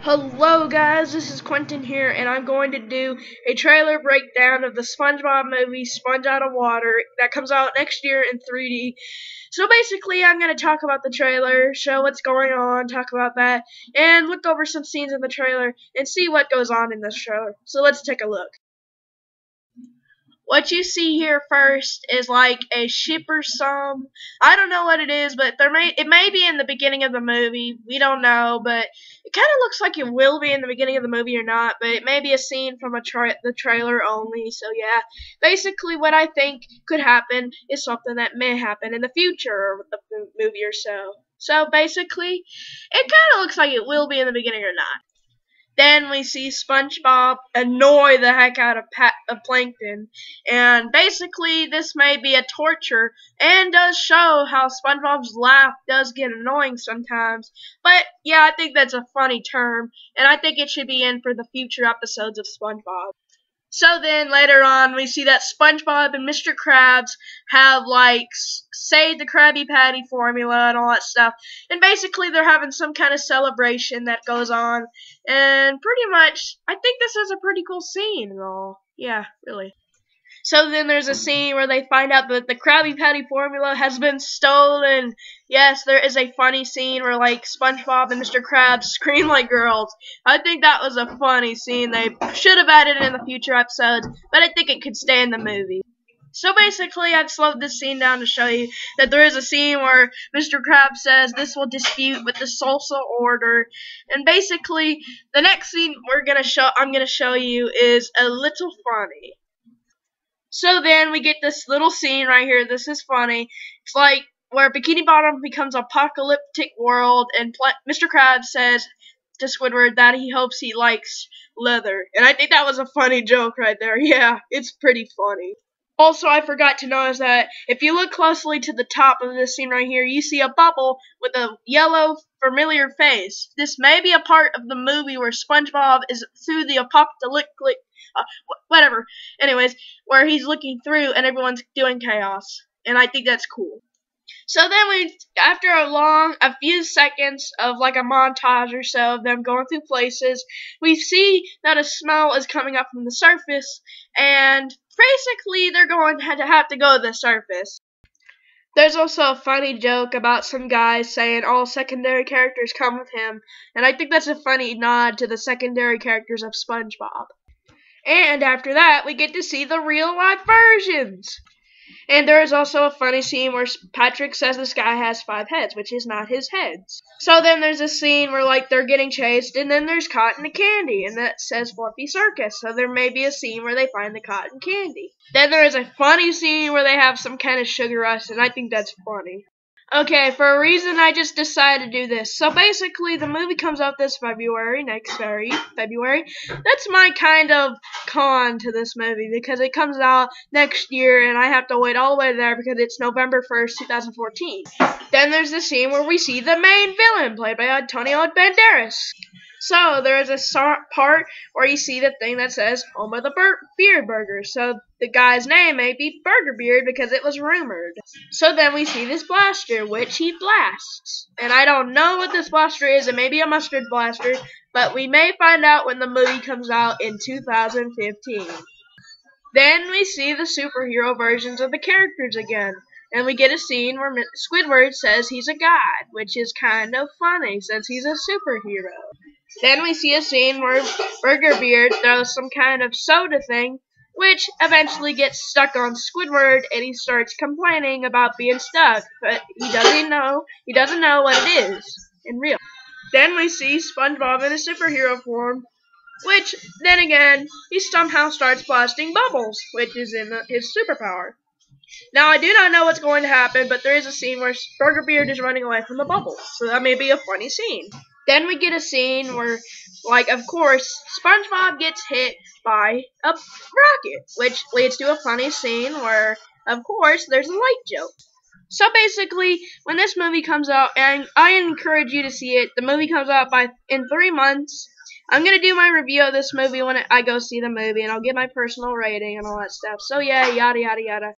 Hello guys, this is Quentin here, and I'm going to do a trailer breakdown of the SpongeBob movie, Sponge Out of Water, that comes out next year in 3D. So basically, I'm going to talk about the trailer, show what's going on, talk about that, and look over some scenes in the trailer, and see what goes on in this trailer. So let's take a look. What you see here first is like a ship or some. I don't know what it is, but it may be in the beginning of the movie. We don't know, but it kind of looks like it will be in the beginning of the movie or not. But it may be a scene from the trailer only. So yeah, basically what I think could happen is something that may happen in the future of the movie or so. So basically, it kind of looks like it will be in the beginning or not. Then we see SpongeBob annoy the heck out of Plankton, and basically this may be a torture and does show how SpongeBob's laugh does get annoying sometimes. But yeah, I think that's a funny term, and I think it should be in for the future episodes of SpongeBob. So then later on, we see that SpongeBob and Mr. Krabs have saved the Krabby Patty formula and all that stuff. And basically they're having some kind of celebration that goes on. And pretty much, I think this is a pretty cool scene and all. Yeah, really. So then there's a scene where they find out that the Krabby Patty formula has been stolen. Yes, there is a funny scene where SpongeBob and Mr. Krabs scream like girls. I think that was a funny scene. They should have added it in the future episodes, but I think it could stay in the movie. So basically, I slowed this scene down to show you that there is a scene where Mr. Krabs says this will dispute with the social order, and basically the next scene I'm gonna show you is a little funny. So then we get this little scene right here. This is funny. It's like where Bikini Bottom becomes apocalyptic world, and Mr. Krabs says to Squidward that he hopes he likes leather. And I think that was a funny joke right there. Yeah, it's pretty funny. Also, I forgot to notice that if you look closely to the top of this scene right here, you see a bubble with a yellow, familiar face. This may be a part of the movie where SpongeBob is through the apocalyptic, whatever. Anyways, where he's looking through and everyone's doing chaos. And I think that's cool. So then after a few seconds of like a montage or so of them going through places, we see that a smell is coming up from the surface, and basically they're going to have to go to the surface. There's also a funny joke about some guys saying all secondary characters come with him, and I think that's a funny nod to the secondary characters of SpongeBob. And after that, we get to see the real-life versions. And there is also a funny scene where Patrick says this guy has 5 heads, which is not his heads. So then there's a scene where they're getting chased, and then there's cotton candy, and that says Fluffy Circus. So there may be a scene where they find the cotton candy. Then there is a funny scene where they have some kind of sugar rush, and I think that's funny. Okay, for a reason I just decided to do this. So basically the movie comes out this February, February. That's my kind of con to this movie because it comes out next year and I have to wait all the way there because it's November 1st, 2014. Then there's the scene where we see the main villain played by Antonio Banderas. So there is a part where you see the thing that says home of the Beard Burger. So the guy's name may be Burger Beard because it was rumored. So then we see this blaster, which he blasts. And I don't know what this blaster is. It may be a mustard blaster, but we may find out when the movie comes out in 2015. Then we see the superhero versions of the characters again. And we get a scene where Squidward says he's a god, which is kind of funny since he's a superhero. Then we see a scene where Burger Beard throws some kind of soda thing, which eventually gets stuck on Squidward, and he starts complaining about being stuck, but he doesn't know what it is in real. Then we see SpongeBob in a superhero form, which then again he somehow starts blasting bubbles, which is in his superpower. Now, I do not know what's going to happen, but there is a scene where Burger Beard is running away from the bubbles, so that may be a funny scene. Then we get a scene where, of course, SpongeBob gets hit by a rocket, which leads to a funny scene where, of course, there's a light joke. So basically, when this movie comes out, and I encourage you to see it, the movie comes out in 3 months. I'm going to do my review of this movie when I go see the movie, and I'll give my personal rating and all that stuff. So yeah, yada, yada, yada.